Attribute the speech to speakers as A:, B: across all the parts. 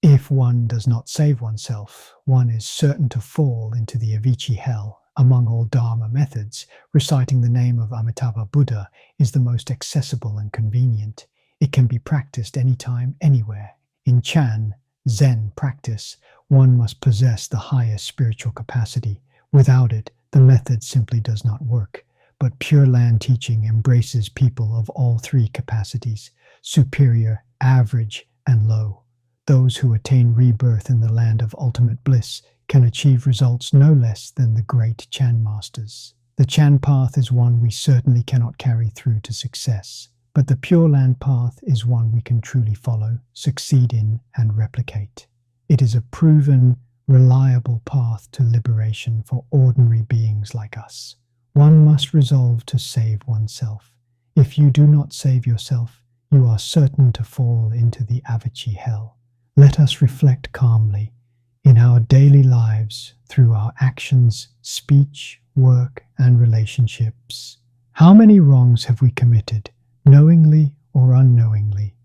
A: If one does not save oneself, one is certain to fall into the Avicii hell. Among all Dharma methods, reciting the name of Amitabha Buddha is the most accessible and convenient. It can be practiced anytime, anywhere. In Chan, Zen practice, one must possess the highest spiritual capacity. Without it, the method simply does not work. But Pure Land teaching embraces people of all three capacities: superior, average, and low. Those who attain rebirth in the land of ultimate bliss can achieve results no less than the great Chan masters. The Chan path is one we certainly cannot carry through to success, but the Pure Land path is one we can truly follow, succeed in, and replicate. It is a proven, reliable path to liberation for ordinary beings like us. One must resolve to save oneself. If you do not save yourself, you are certain to fall into the Avicii hell. Let us reflect calmly in our daily lives through our actions, speech, work, and relationships. How many wrongs have we committed, knowingly or unknowingly?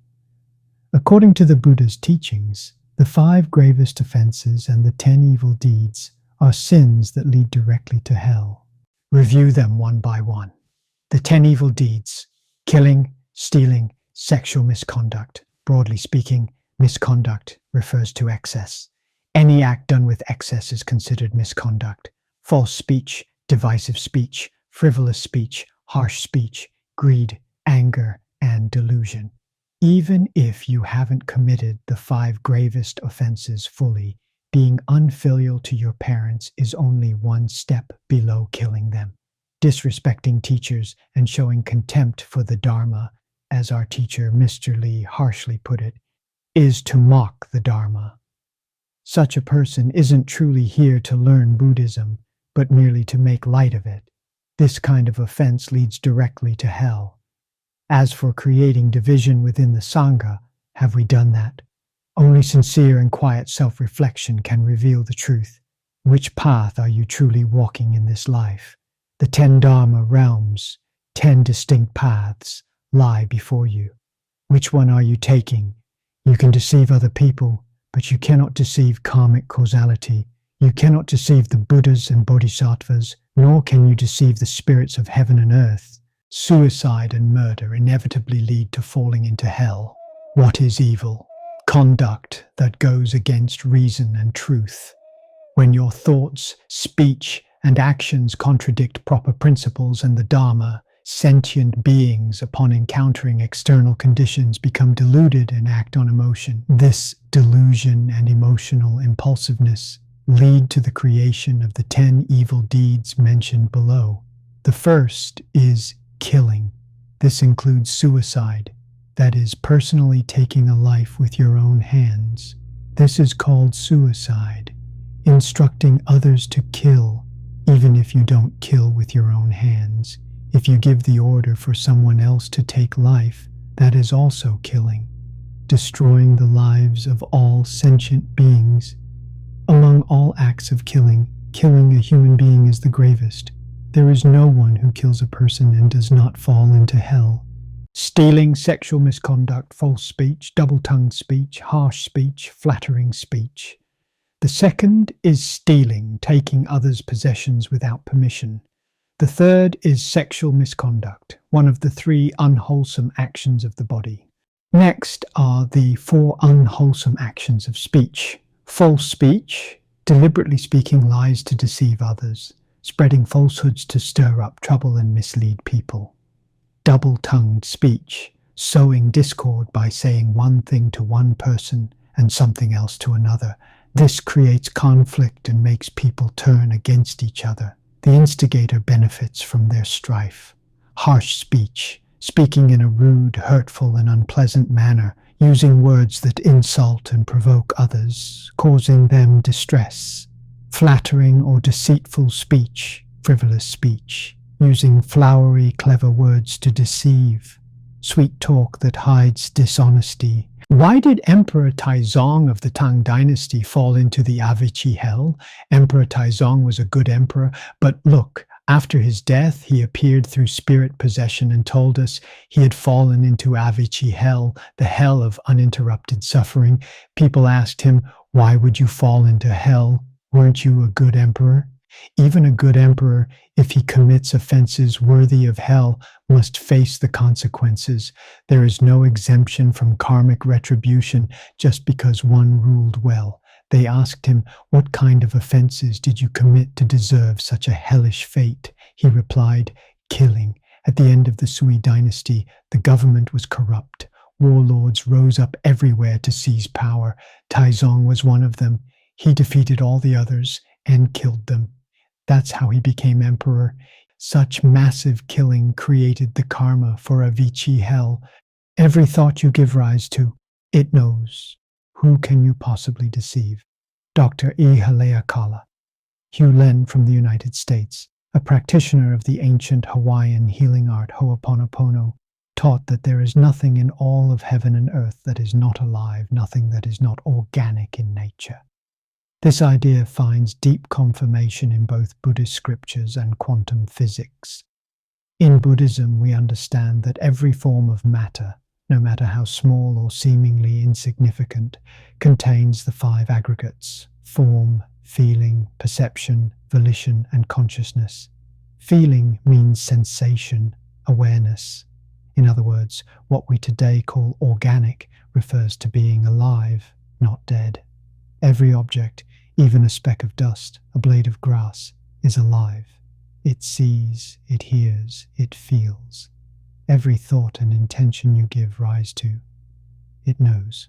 A: According to the Buddha's teachings, the 5 gravest offenses and the 10 evil deeds are sins that lead directly to hell. Review them one by one. The 10 evil deeds: killing, stealing, sexual misconduct. Broadly speaking, misconduct refers to excess. Any act done with excess is considered misconduct. False speech, divisive speech, frivolous speech, harsh speech, greed, anger, and delusion. Even if you haven't committed the 5 gravest offenses fully, being unfilial to your parents is only one step below killing them. Disrespecting teachers and showing contempt for the Dharma, as our teacher Mr. Lee harshly put it, is to mock the Dharma. Such a person isn't truly here to learn Buddhism, but merely to make light of it. This kind of offense leads directly to hell. As for creating division within the Sangha, have we done that? Only sincere and quiet self-reflection can reveal the truth. Which path are you truly walking in this life? The 10 Dharma realms, 10 distinct paths, lie before you. Which one are you taking? You can deceive other people, but you cannot deceive karmic causality. You cannot deceive the Buddhas and Bodhisattvas, nor can you deceive the spirits of heaven and earth. Suicide and murder inevitably lead to falling into hell. What is evil? Conduct that goes against reason and truth. When your thoughts, speech, and actions contradict proper principles and the Dharma, sentient beings, upon encountering external conditions, become deluded and act on emotion. This delusion and emotional impulsiveness lead to the creation of the 10 evil deeds mentioned below. The first is killing. This includes suicide, that is, personally taking a life with your own hands. This is called suicide, instructing others to kill, even if you don't kill with your own hands. If you give the order for someone else to take life, that is also killing, destroying the lives of all sentient beings. Among all acts of killing, killing a human being is the gravest. There is no one who kills a person and does not fall into hell. Stealing, sexual misconduct, false speech, double-tongued speech, harsh speech, flattering speech. The second is stealing, taking others' possessions without permission. The third is sexual misconduct, one of the 3 unwholesome actions of the body. Next are the 4 unwholesome actions of speech. False speech, deliberately speaking lies to deceive others, spreading falsehoods to stir up trouble and mislead people. Double-tongued speech, sowing discord by saying one thing to one person and something else to another. This creates conflict and makes people turn against each other. The instigator benefits from their strife. Harsh speech, speaking in a rude, hurtful, and unpleasant manner, using words that insult and provoke others, causing them distress. Flattering or deceitful speech, frivolous speech, using flowery, clever words to deceive. Sweet talk that hides dishonesty. Why did Emperor Taizong of the Tang Dynasty fall into the Avicii hell? Emperor Taizong was a good emperor, but look, After his death, he appeared through spirit possession and told us he had fallen into Avicii hell, the hell of uninterrupted suffering. People asked him, "Why would you fall into hell? Weren't you a good emperor?" Even a good emperor, if he commits offenses worthy of hell, must face the consequences. There is no exemption from karmic retribution just because one ruled well. They asked him, "What kind of offenses did you commit to deserve such a hellish fate?" He replied, "Killing." At the end of the Sui dynasty, the government was corrupt. Warlords rose up everywhere to seize power. Taizong was one of them. He defeated all the others and killed them. That's how he became emperor. Such massive killing created the karma for Avicii hell. Every thought you give rise to, it knows. Who can you possibly deceive? Dr. E. Haleakala, Hugh Len from the United States, a practitioner of the ancient Hawaiian healing art Ho'oponopono, taught that there is nothing in all of heaven and earth that is not alive, nothing that is not organic in nature. This idea finds deep confirmation in both Buddhist scriptures and quantum physics. In Buddhism, we understand that every form of matter, no matter how small or seemingly insignificant, contains the five aggregates: form, feeling, perception, volition, and consciousness. Feeling means sensation, awareness. In other words, what we today call organic refers to being alive, not dead. Every object, even a speck of dust, a blade of grass, is alive. It sees, it hears, it feels. Every thought and intention you give rise to, it knows.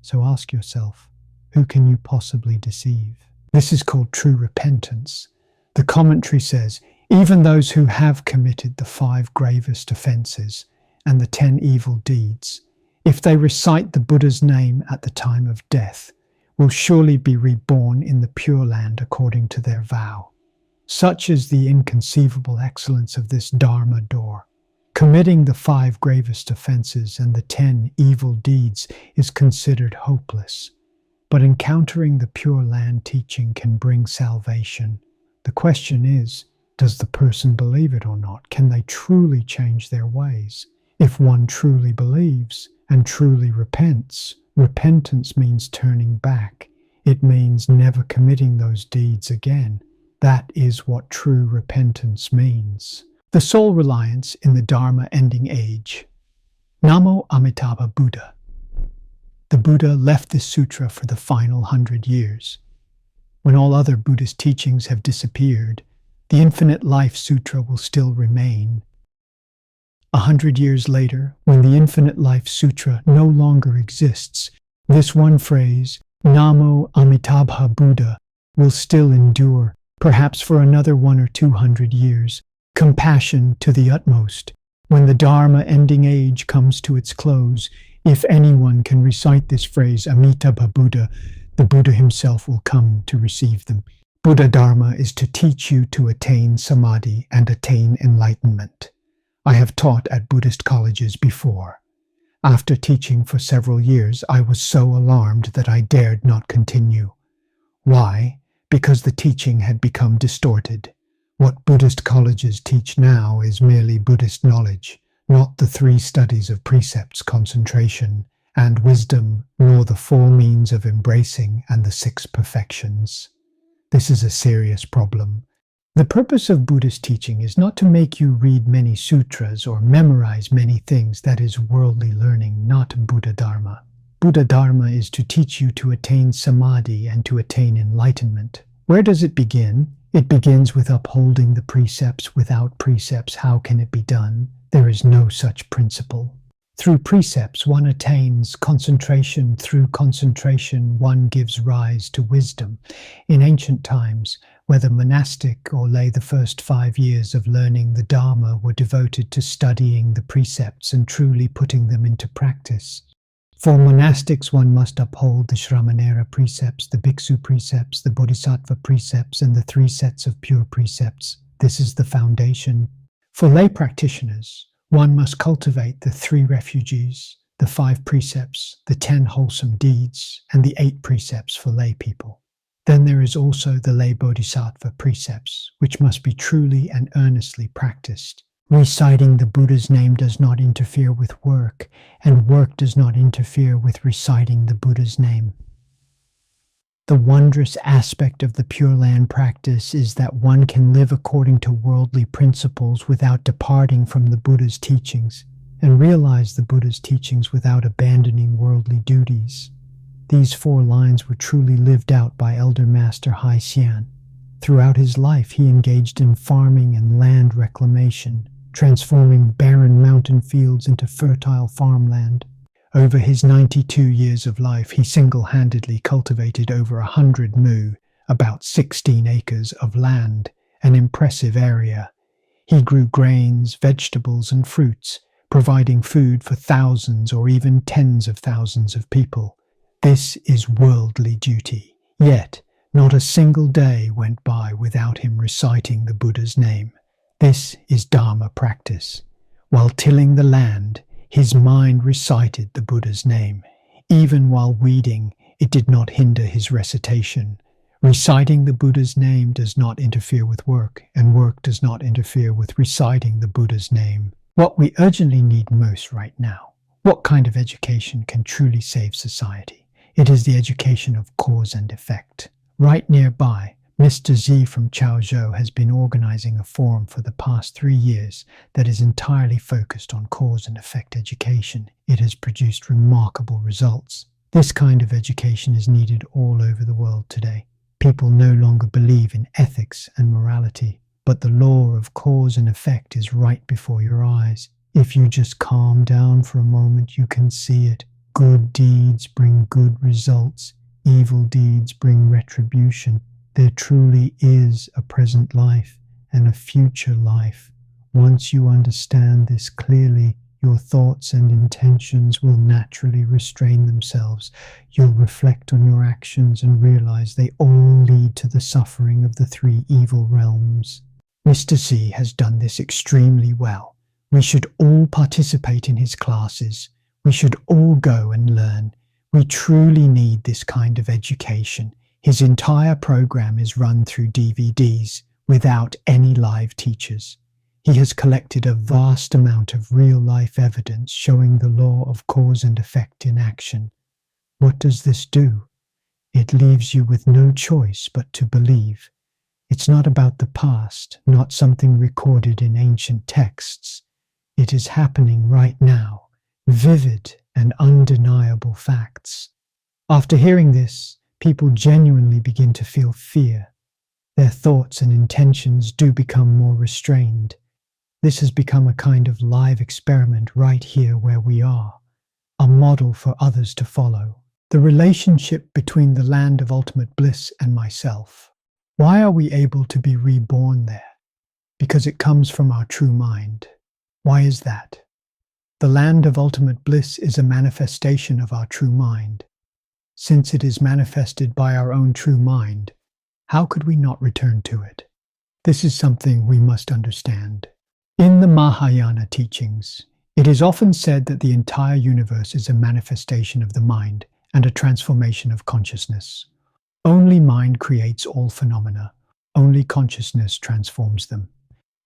A: So ask yourself, who can you possibly deceive? This is called true repentance. The commentary says, even those who have committed the 5 gravest offenses and the 10 evil deeds, if they recite the Buddha's name at the time of death, will surely be reborn in the Pure Land according to their vow. Such is the inconceivable excellence of this Dharma door. Committing the 5 gravest offenses and the 10 evil deeds is considered hopeless, but encountering the Pure Land teaching can bring salvation. The question is, does the person believe it or not? Can they truly change their ways? If one truly believes and truly repents, repentance means turning back. It means never committing those deeds again. That is what true repentance means. The sole reliance in the Dharma ending age. Namo Amitabha Buddha. The Buddha left this sutra for the final 100 years. When all other Buddhist teachings have disappeared, the Infinite Life Sutra will still remain. 100 years later, when the Infinite Life Sutra no longer exists, this one phrase, Namo Amitabha Buddha, will still endure, perhaps for another 100 or 200 years. Compassion to the utmost. When the Dharma ending age comes to its close, if anyone can recite this phrase, Amitabha Buddha, the Buddha himself will come to receive them. Buddha Dharma is to teach you to attain samadhi and attain enlightenment. I have taught at Buddhist colleges before. After teaching for several years, I was so alarmed that I dared not continue. Why? Because the teaching had become distorted. What Buddhist colleges teach now is merely Buddhist knowledge, not the 3 studies of precepts, concentration, and wisdom, nor the 4 means of embracing and the 6 perfections. This is a serious problem. The purpose of Buddhist teaching is not to make you read many sutras or memorize many things. That is worldly learning, not Buddha Dharma. Buddha Dharma is to teach you to attain samadhi and to attain enlightenment. Where does it begin? It begins with upholding the precepts. Without precepts, how can it be done? There is no such principle. Through precepts, one attains concentration. Through concentration, one gives rise to wisdom. In ancient times, whether monastic or lay, the first 5 years of learning the Dharma were devoted to studying the precepts and truly putting them into practice. For monastics, one must uphold the Shramanera precepts, the Bhiksu precepts, the Bodhisattva precepts, and the 3 sets of pure precepts. This is the foundation. For lay practitioners, one must cultivate the 3 refuges, the 5 precepts, the 10 wholesome deeds, and the 8 precepts for lay people. Then there is also the lay bodhisattva precepts, which must be truly and earnestly practiced. Reciting the Buddha's name does not interfere with work, and work does not interfere with reciting the Buddha's name. The wondrous aspect of the Pure Land practice is that one can live according to worldly principles without departing from the Buddha's teachings, and realize the Buddha's teachings without abandoning worldly duties. These 4 lines were truly lived out by Elder Master Hai Xian. Throughout his life, he engaged in farming and land reclamation, transforming barren mountain fields into fertile farmland. Over his 92 years of life, he single-handedly cultivated over 100 mu, about 16 acres of land, an impressive area. He grew grains, vegetables, and fruits, providing food for thousands or even tens of thousands of people. This is worldly duty. Yet, not a single day went by without him reciting the Buddha's name. This is Dharma practice. While tilling the land, his mind recited the Buddha's name. Even while weeding, it did not hinder his recitation. Reciting the Buddha's name does not interfere with work, and work does not interfere with reciting the Buddha's name. What we urgently need most right now, what kind of education can truly save society? It is the education of cause and effect. Right nearby, Mr. Z from Chaozhou has been organizing a forum for the past 3 years that is entirely focused on cause and effect education. It has produced remarkable results. This kind of education is needed all over the world today. People no longer believe in ethics and morality, but the law of cause and effect is right before your eyes. If you just calm down for a moment, you can see it. Good deeds bring good results. Evil deeds bring retribution. There truly is a present life and a future life. Once you understand this clearly, your thoughts and intentions will naturally restrain themselves. You'll reflect on your actions and realize they all lead to the suffering of the 3 evil realms. Mr. Z has done this extremely well. We should all participate in his classes. We should all go and learn. We truly need this kind of education. His entire program is run through DVDs without any live teachers. He has collected a vast amount of real-life evidence showing the law of cause and effect in action. What does this do? It leaves you with no choice but to believe. It's not about the past, not something recorded in ancient texts. It is happening right now. Vivid and undeniable facts. After hearing this, people genuinely begin to feel fear. Their thoughts and intentions do become more restrained. This has become a kind of live experiment right here where we are, a model for others to follow. The relationship between the land of ultimate bliss and myself. Why are we able to be reborn there? Because it comes from our true mind. Why is that? The land of ultimate bliss is a manifestation of our true mind. Since it is manifested by our own true mind, how could we not return to it? This is something we must understand. In the Mahayana teachings, it is often said that the entire universe is a manifestation of the mind and a transformation of consciousness. Only mind creates all phenomena. Only consciousness transforms them.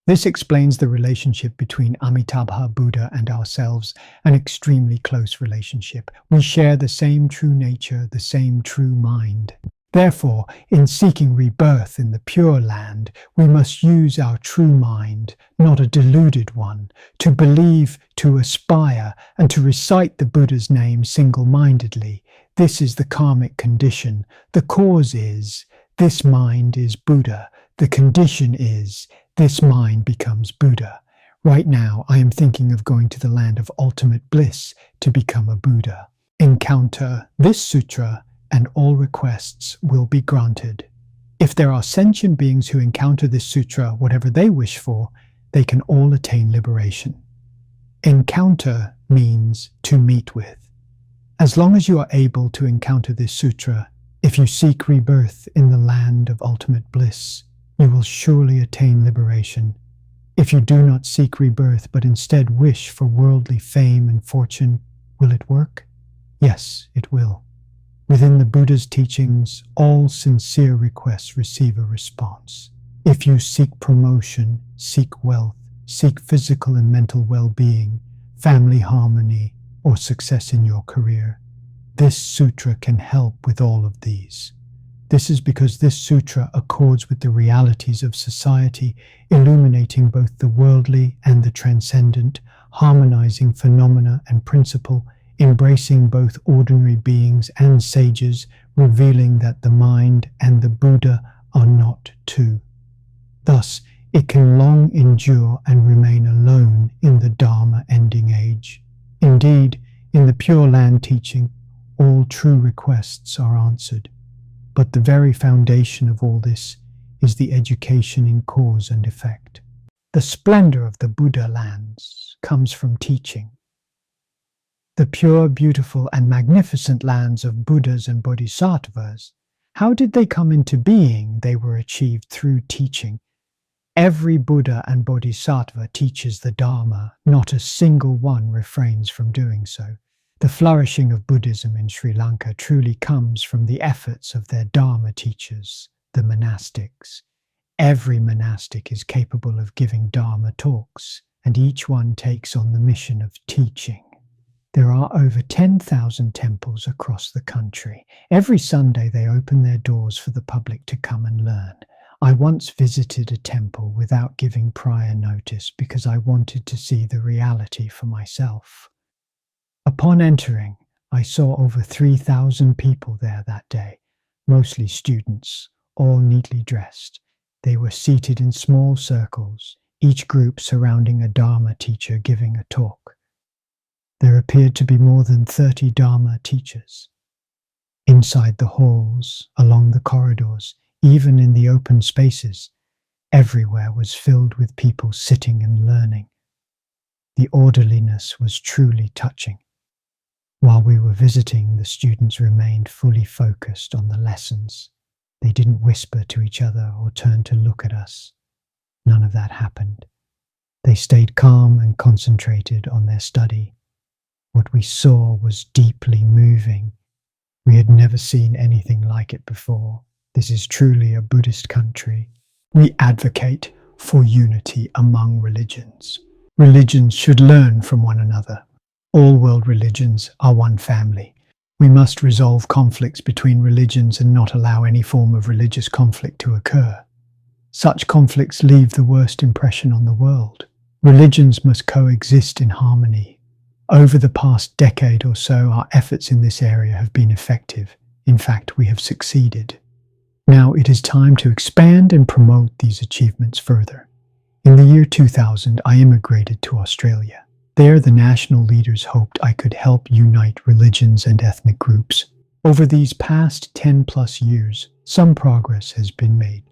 A: This explains the relationship between Amitabha Buddha and ourselves, an extremely close relationship. We share the same true nature, the same true mind. Therefore, in seeking rebirth in the Pure Land, we must use our true mind, not a deluded one, to believe, to aspire, and to recite the Buddha's name single-mindedly. This is the karmic condition. The cause is, this mind is Buddha. The condition is, this mind becomes Buddha. Right now, I am thinking of going to the land of ultimate bliss to become a Buddha. Encounter this sutra, and all requests will be granted. If there are sentient beings who encounter this sutra, whatever they wish for, they can all attain liberation. Encounter means to meet with. As long as you are able to encounter this sutra, if you seek rebirth in the land of ultimate bliss, you will surely attain liberation. If you do not seek rebirth, but instead wish for worldly fame and fortune, will it work? Yes, it will. Within the Buddha's teachings, all sincere requests receive a response. If you seek promotion, seek wealth, seek physical and mental well-being, family harmony, or success in your career, this sutra can help with all of these. This is because this sutra accords with the realities of society, illuminating both the worldly and the transcendent, harmonizing phenomena and principle, embracing both ordinary beings and sages, revealing that the mind and the Buddha are not two. Thus, it can long endure and remain alone in the Dharma ending age. Indeed, in the Pure Land teaching, all true requests are answered. But the very foundation of all this is the education in cause and effect. The splendor of the Buddha lands comes from teaching. The pure, beautiful, and magnificent lands of Buddhas and Bodhisattvas, how did they come into being? They were achieved through teaching. Every Buddha and Bodhisattva teaches the Dharma. Not a single one refrains from doing so. The flourishing of Buddhism in Sri Lanka truly comes from the efforts of their Dharma teachers, the monastics. Every monastic is capable of giving Dharma talks, and each one takes on the mission of teaching. There are over 10,000 temples across the country. Every Sunday they open their doors for the public to come and learn. I once visited a temple without giving prior notice because I wanted to see the reality for myself. Upon entering, I saw over 3,000 people there that day, mostly students, all neatly dressed. They were seated in small circles, each group surrounding a Dharma teacher giving a talk. There appeared to be more than 30 Dharma teachers. Inside the halls, along the corridors, even in the open spaces, everywhere was filled with people sitting and learning. The orderliness was truly touching. While we were visiting, the students remained fully focused on the lessons. They didn't whisper to each other or turn to look at us. None of that happened. They stayed calm and concentrated on their study. What we saw was deeply moving. We had never seen anything like it before. This is truly a Buddhist country. We advocate for unity among religions. Religions should learn from one another. All world religions are one family. We must resolve conflicts between religions and not allow any form of religious conflict to occur. Such conflicts leave the worst impression on the world. Religions must coexist in harmony. Over the past decade or so, our efforts in this area have been effective. In fact, we have succeeded. Now it is time to expand and promote these achievements further. In the year 2000, I immigrated to Australia. There, the national leaders hoped I could help unite religions and ethnic groups. Over these past 10+ years, some progress has been made.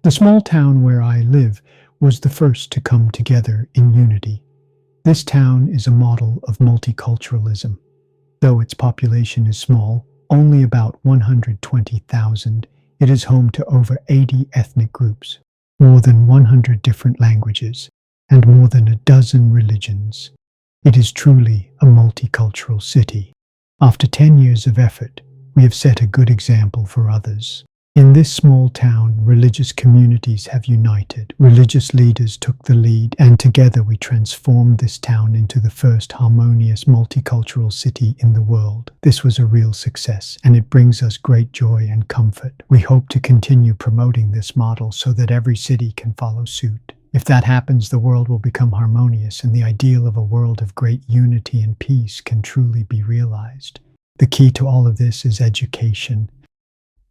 A: The small town where I live was the first to come together in unity. This town is a model of multiculturalism. Though its population is small, only about 120,000, it is home to over 80 ethnic groups, more than 100 different languages, and more than a dozen religions. It is truly a multicultural city. After 10 years of effort, we have set a good example for others. In this small town, religious communities have united. Religious leaders took the lead, and together we transformed this town into the first harmonious multicultural city in the world. This was a real success, and it brings us great joy and comfort. We hope to continue promoting this model so that every city can follow suit. If that happens, the world will become harmonious, and the ideal of a world of great unity and peace can truly be realized. The key to all of this is education.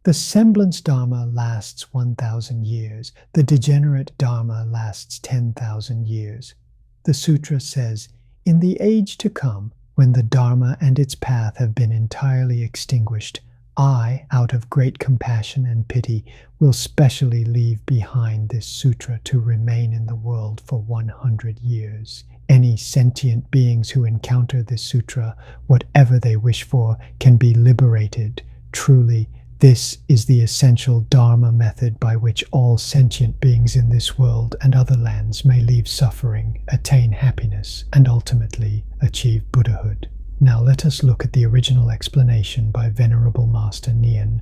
A: The semblance Dharma lasts 1,000 years. The degenerate Dharma lasts 10,000 years. The Sutra says, in the age to come, when the Dharma and its path have been entirely extinguished, I, out of great compassion and pity, will specially leave behind this sutra to remain in the world for 100 years. Any sentient beings who encounter this sutra, whatever they wish for, can be liberated. Truly, this is the essential Dharma method by which all sentient beings in this world and other lands may leave suffering, attain happiness, and ultimately achieve Buddhahood. Now let us look at the original explanation by Venerable Master Nian.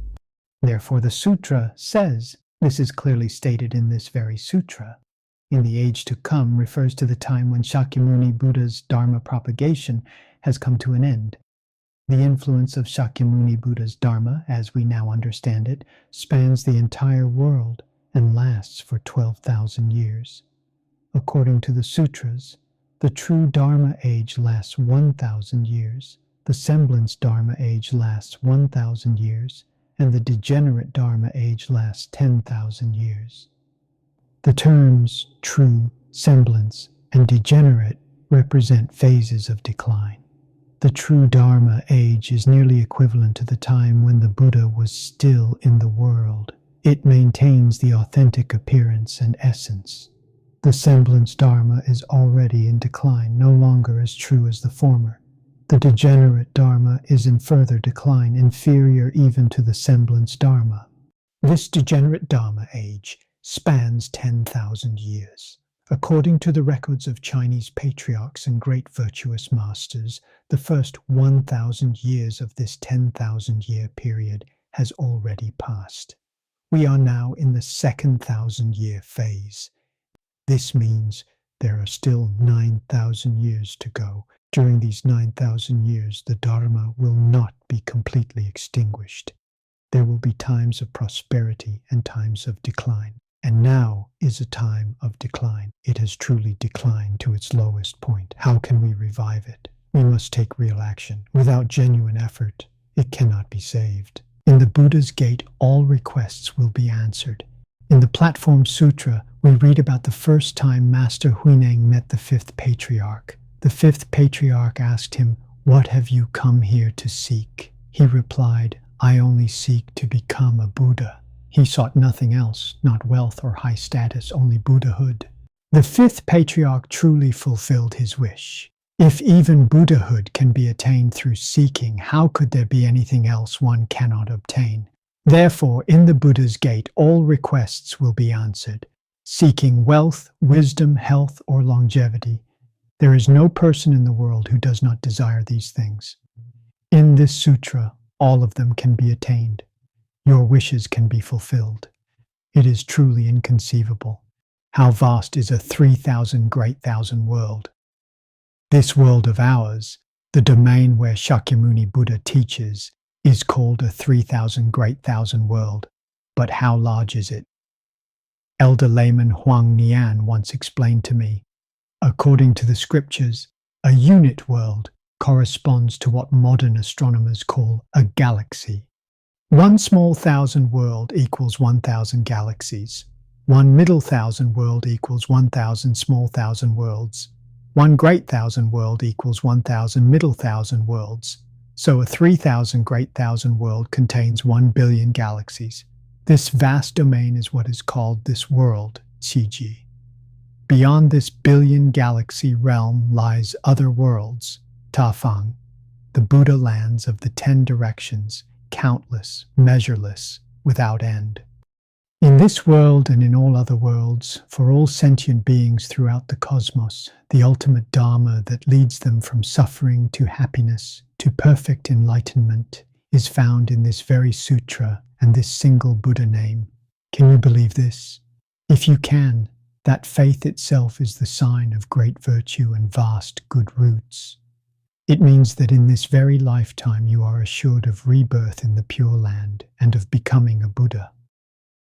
A: Therefore the Sutra says, this is clearly stated in this very Sutra, in the age to come refers to the time when Shakyamuni Buddha's Dharma propagation has come to an end. The influence of Shakyamuni Buddha's Dharma, as we now understand it, spans the entire world and lasts for 12,000 years. According to the sutras, the true Dharma age lasts 1,000 years, the semblance Dharma age lasts 1,000 years, and the degenerate Dharma age lasts 10,000 years. The terms true, semblance, and degenerate represent phases of decline. The true Dharma age is nearly equivalent to the time when the Buddha was still in the world. It maintains the authentic appearance and essence. The semblance Dharma is already in decline, no longer as true as the former. The degenerate Dharma is in further decline, inferior even to the semblance Dharma. This degenerate Dharma age spans 10,000 years. According to the records of Chinese patriarchs and great virtuous masters, the first 1,000 years of this 10,000-year period has already passed. We are now in the second 1,000-year phase. This means there are still 9,000 years to go. During these 9,000 years, the Dharma will not be completely extinguished. There will be times of prosperity and times of decline. And now is a time of decline. It has truly declined to its lowest point. How can we revive it? We must take real action. Without genuine effort, it cannot be saved. In the Buddha's gate, all requests will be answered. In the Platform Sutra, we read about the first time Master Huineng met the fifth patriarch. The fifth patriarch asked him, "What have you come here to seek?" He replied, "I only seek to become a Buddha." He sought nothing else, not wealth or high status, only Buddhahood. The fifth patriarch truly fulfilled his wish. If even Buddhahood can be attained through seeking, how could there be anything else one cannot obtain? Therefore, in the Buddha's gate, all requests will be answered. Seeking wealth, wisdom, health, or longevity, there is no person in the world who does not desire these things. In this sutra, all of them can be attained. Your wishes can be fulfilled. It is truly inconceivable. How vast is a 3,000 great thousand world? This world of ours, the domain where Shakyamuni Buddha teaches, is called a 3,000 great thousand world. But how large is it? Elder layman Huang Nian once explained to me, according to the scriptures, a unit world corresponds to what modern astronomers call a galaxy. One small thousand world equals 1,000 galaxies. One middle thousand world equals 1,000 small thousand worlds. One great thousand world equals 1,000 middle thousand worlds. So a 3,000 great thousand world contains 1 billion galaxies. This vast domain is what is called this world, Qiji. Beyond this billion galaxy realm lies other worlds, Tafang, the Buddha lands of the 10 directions, countless, measureless, without end. In this world and in all other worlds, for all sentient beings throughout the cosmos, the ultimate Dharma that leads them from suffering to happiness, to perfect enlightenment, is found in this very sutra and this single Buddha name. Can you believe this? If you can, that faith itself is the sign of great virtue and vast good roots. It means that in this very lifetime you are assured of rebirth in the Pure Land and of becoming a Buddha.